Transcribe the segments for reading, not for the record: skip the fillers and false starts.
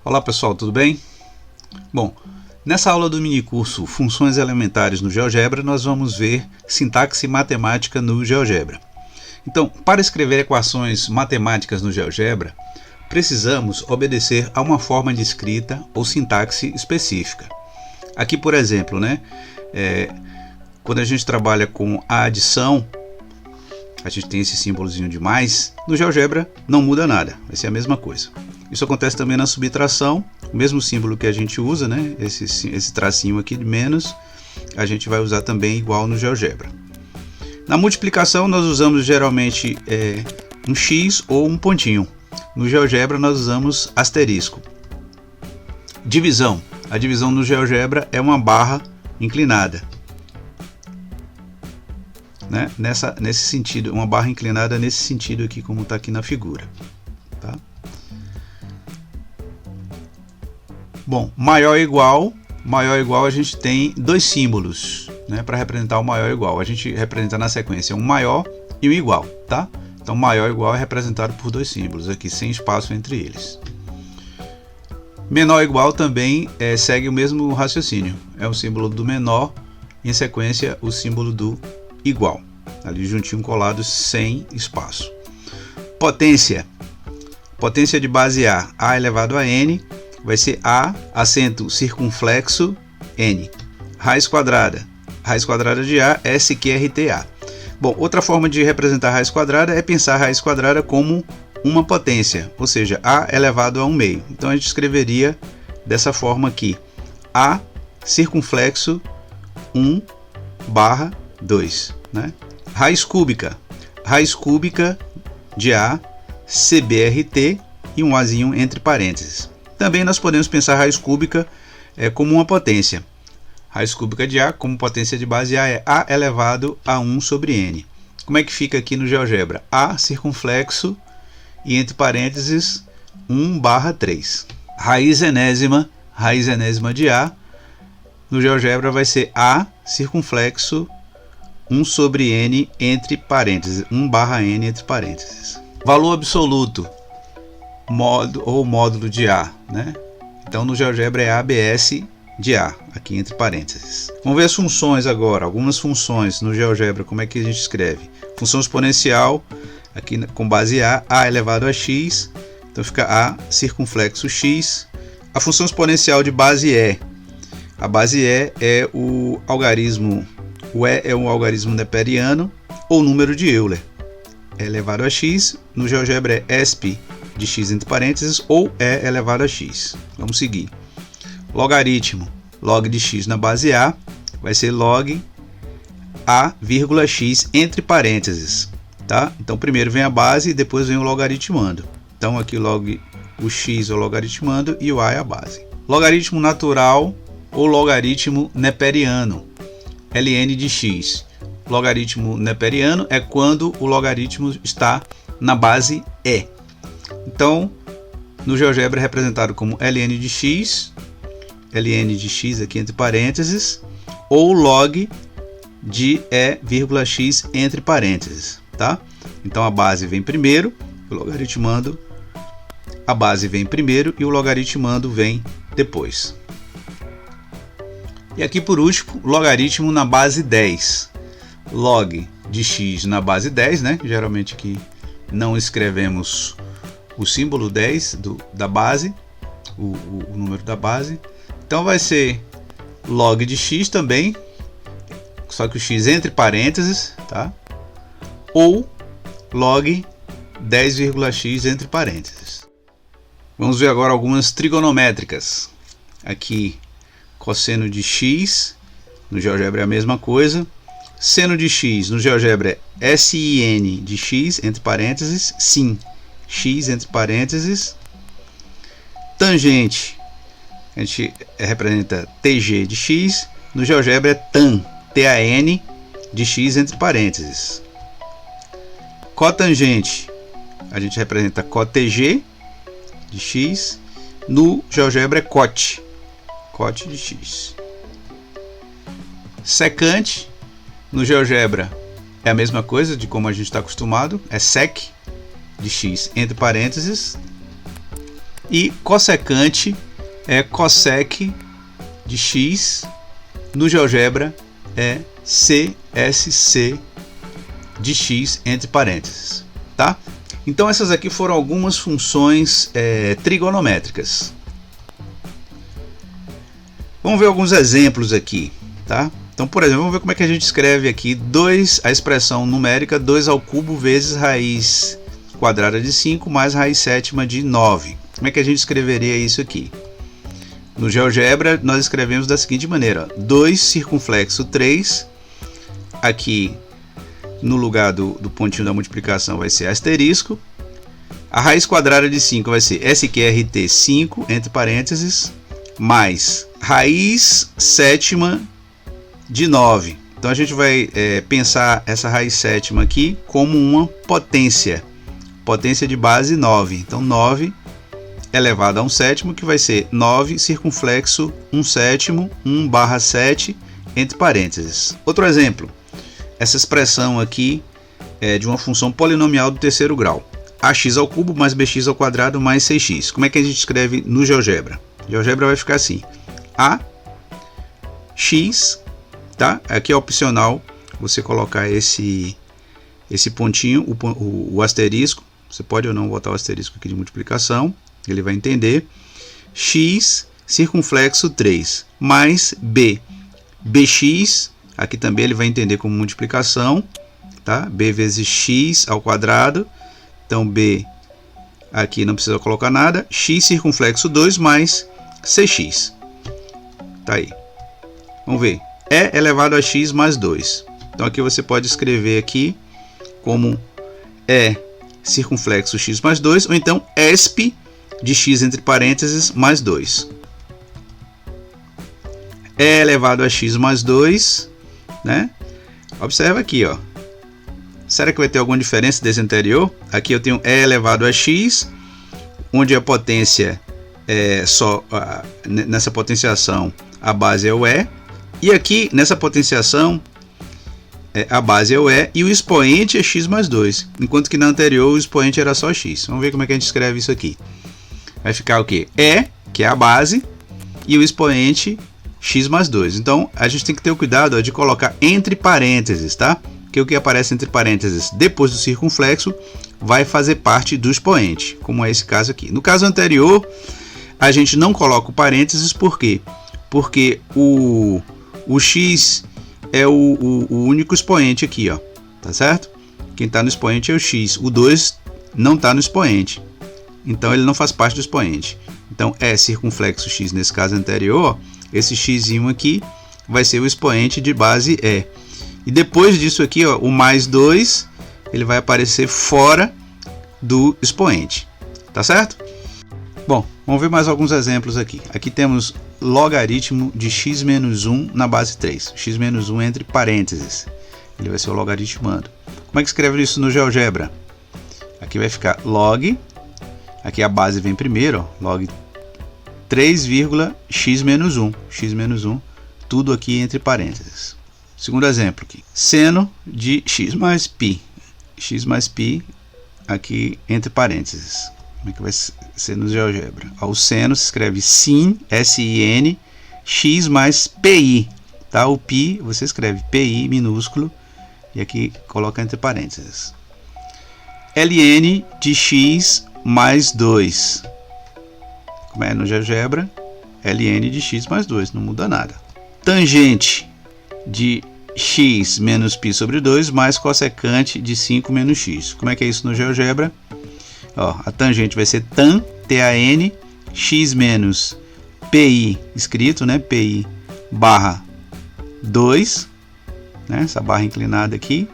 Olá pessoal, tudo bem? Bom, nessa aula do minicurso Funções Elementares no GeoGebra, nós vamos ver sintaxe matemática no GeoGebra. Então, para escrever equações matemáticas no GeoGebra, precisamos obedecer a uma forma de escrita ou sintaxe específica. Aqui, por exemplo, quando a gente trabalha com a adição, a gente tem esse símbolozinho de mais. No GeoGebra não muda nada, vai ser a mesma coisa. Isso acontece também na subtração, o mesmo símbolo que a gente usa, né? Esse tracinho aqui de menos, a gente vai usar também igual no GeoGebra. Na multiplicação nós usamos geralmente um X ou um pontinho. No GeoGebra nós usamos asterisco. Divisão. A divisão no GeoGebra é uma barra inclinada. Né? Nesse sentido, uma barra inclinada nesse sentido aqui, como está aqui na figura. Tá? Bom, maior ou igual a gente tem dois símbolos, né, para representar o maior ou igual. A gente representa na sequência um maior e um igual, tá? Então maior ou igual é representado por dois símbolos aqui, sem espaço entre eles. Menor ou igual também segue o mesmo raciocínio. É o símbolo do menor, em sequência o símbolo do igual, ali juntinho colado, sem espaço. Potência. Potência de base A elevado a N, vai ser A, acento circunflexo, N. Raiz quadrada de A, SQRTA. Bom, outra forma de representar a raiz quadrada é pensar a raiz quadrada como uma potência, ou seja, A elevado a 1/2. Então a gente escreveria dessa forma aqui, A circunflexo 1/2. Né? Raiz cúbica de A, CBRT e um Azinho entre parênteses. Também nós podemos pensar a raiz cúbica como uma potência. Raiz cúbica de A como potência de base A é A elevado a 1 sobre N. Como é que fica aqui no GeoGebra? A circunflexo e entre parênteses 1/3. Raiz enésima de A no GeoGebra vai ser A circunflexo 1 sobre N entre parênteses, 1/N entre parênteses. Valor absoluto módulo de A, né? Então no GeoGebra é ABS de A, aqui entre parênteses. Vamos ver as funções agora, algumas funções no GeoGebra, como é que a gente escreve. Função exponencial, aqui com base A elevado a X, então fica A circunflexo X. A função exponencial de base E, a base E é o algarismo, o E é um algarismo neperiano ou número de Euler. É elevado a X, no GeoGebra é ESP de x entre parênteses ou E elevado a x. Vamos seguir. Logaritmo. Log de x na base A vai ser log A, x entre parênteses. Tá? Então primeiro vem a base e depois vem o logaritmando. Então aqui o x é o logaritmando e o A é a base. Logaritmo natural ou logaritmo neperiano. ln de x. Logaritmo neperiano é quando o logaritmo está na base E. Então, no GeoGebra é representado como ln de x aqui entre parênteses, ou log de E, x entre parênteses, tá? Então a base vem primeiro, o logaritmando, a base vem primeiro e o logaritmando vem depois. E aqui por último, logaritmo na base 10. Log de x na base 10, né? Geralmente aqui não escrevemos o símbolo 10 da base, o número da base. Então vai ser log de x também, só que o x entre parênteses, tá? Ou log 10,x entre parênteses. Vamos ver agora algumas trigonométricas. Aqui, cosseno de x, no GeoGebra é a mesma coisa. Seno de x, no GeoGebra é sin de x entre parênteses, sin x entre parênteses. Tangente, a gente representa tg de x, no GeoGebra é tan de x entre parênteses. Cotangente, a gente representa cotg de x, no GeoGebra é cot de x. Secante, no GeoGebra é a mesma coisa de como a gente está acostumado, é sec de x entre parênteses. E cossecante é cossec de x, no GeoGebra é CSC de x entre parênteses, tá? Então essas aqui foram algumas funções trigonométricas. Vamos ver alguns exemplos aqui, tá? Então, por exemplo, vamos ver como é que a gente escreve aqui a expressão numérica 2 ao cubo vezes raiz quadrada de 5 mais raiz sétima de 9. Como é que a gente escreveria isso aqui? No GeoGebra nós escrevemos da seguinte maneira: 2 circunflexo 3, aqui no lugar do pontinho da multiplicação vai ser asterisco, a raiz quadrada de 5 vai ser SQRT 5, entre parênteses, mais raiz sétima de 9. Então a gente vai pensar essa raiz sétima aqui como uma potência de base 9. Então 9 elevado a 1 sétimo, que vai ser 9 circunflexo 1 sétimo, 1/7, entre parênteses. Outro exemplo, essa expressão aqui é de uma função polinomial do terceiro grau. Ax ao cubo mais bx ao quadrado mais 6x. Como é que a gente escreve no GeoGebra? O GeoGebra vai ficar assim: a x, tá? Aqui é opcional você colocar esse pontinho, o asterisco. Você pode ou não botar o asterisco aqui de multiplicação, ele vai entender. X circunflexo 3 mais bx, aqui também ele vai entender como multiplicação, tá? B vezes x ao quadrado. Então b aqui não precisa colocar nada. X circunflexo 2 mais 6x. Tá aí. Vamos ver. E elevado a x mais 2. Então aqui você pode escrever aqui como E circunflexo x mais 2, ou então ESP de x entre parênteses mais 2. E elevado a x mais 2, né? Observa aqui, ó. Será que vai ter alguma diferença desse anterior? Aqui eu tenho E elevado a x, onde a potência é só nessa potenciação a base é o E, e aqui nessa potenciação a base é o E e o expoente é x mais 2, enquanto que na anterior o expoente era só x. Vamos ver como é que a gente escreve isso aqui. Vai ficar o quê? E, que é a base, e o expoente x mais 2. Então a gente tem que ter o cuidado de colocar entre parênteses, tá? Porque o que aparece entre parênteses depois do circunflexo vai fazer parte do expoente, como é esse caso aqui. No caso anterior, a gente não coloca o parênteses, por quê? Porque o x é o único expoente aqui, ó, tá certo? Quem está no expoente é o x, o 2 não está no expoente, então ele não faz parte do expoente. Então é circunflexo x nesse caso anterior, esse x aqui vai ser o expoente de base E. E depois disso aqui, ó, o mais 2, ele vai aparecer fora do expoente, tá certo? Bom, vamos ver mais alguns exemplos aqui. Aqui temos logaritmo de x menos 1 na base 3. X menos 1 entre parênteses. Ele vai ser o logaritmando. Como é que escreve isso no GeoGebra? Aqui vai ficar log, aqui a base vem primeiro, ó, log 3,x menos 1. X menos 1, tudo aqui entre parênteses. Segundo exemplo aqui, seno de x mais π. X mais π aqui entre parênteses. Como é que vai ser no GeoGebra? O seno se escreve sin, S-I-N, x mais pi. Tá? O pi você escreve pi minúsculo e aqui coloca entre parênteses. ln de x mais 2. Como é no GeoGebra? ln de x mais 2, não muda nada. Tangente de x menos π sobre 2 mais cossecante de 5 menos x. Como é que é isso no GeoGebra? Ó, a tangente vai ser tan, T-A-N, x menos pi, escrito, né? Pi barra 2, né? Essa barra inclinada aqui,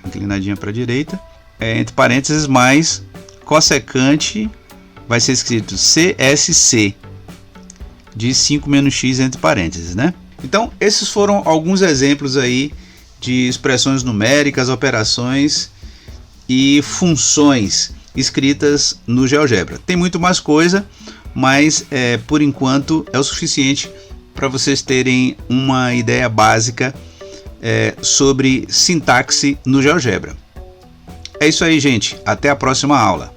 inclinadinha para a direita, entre parênteses, mais cossecante, vai ser escrito CSC, de 5 menos x entre parênteses, né? Então, esses foram alguns exemplos aí de expressões numéricas, operações e funções escritas no GeoGebra. Tem muito mais coisa, mas por enquanto é o suficiente para vocês terem uma ideia básica sobre sintaxe no GeoGebra. É isso aí, gente. Até a próxima aula.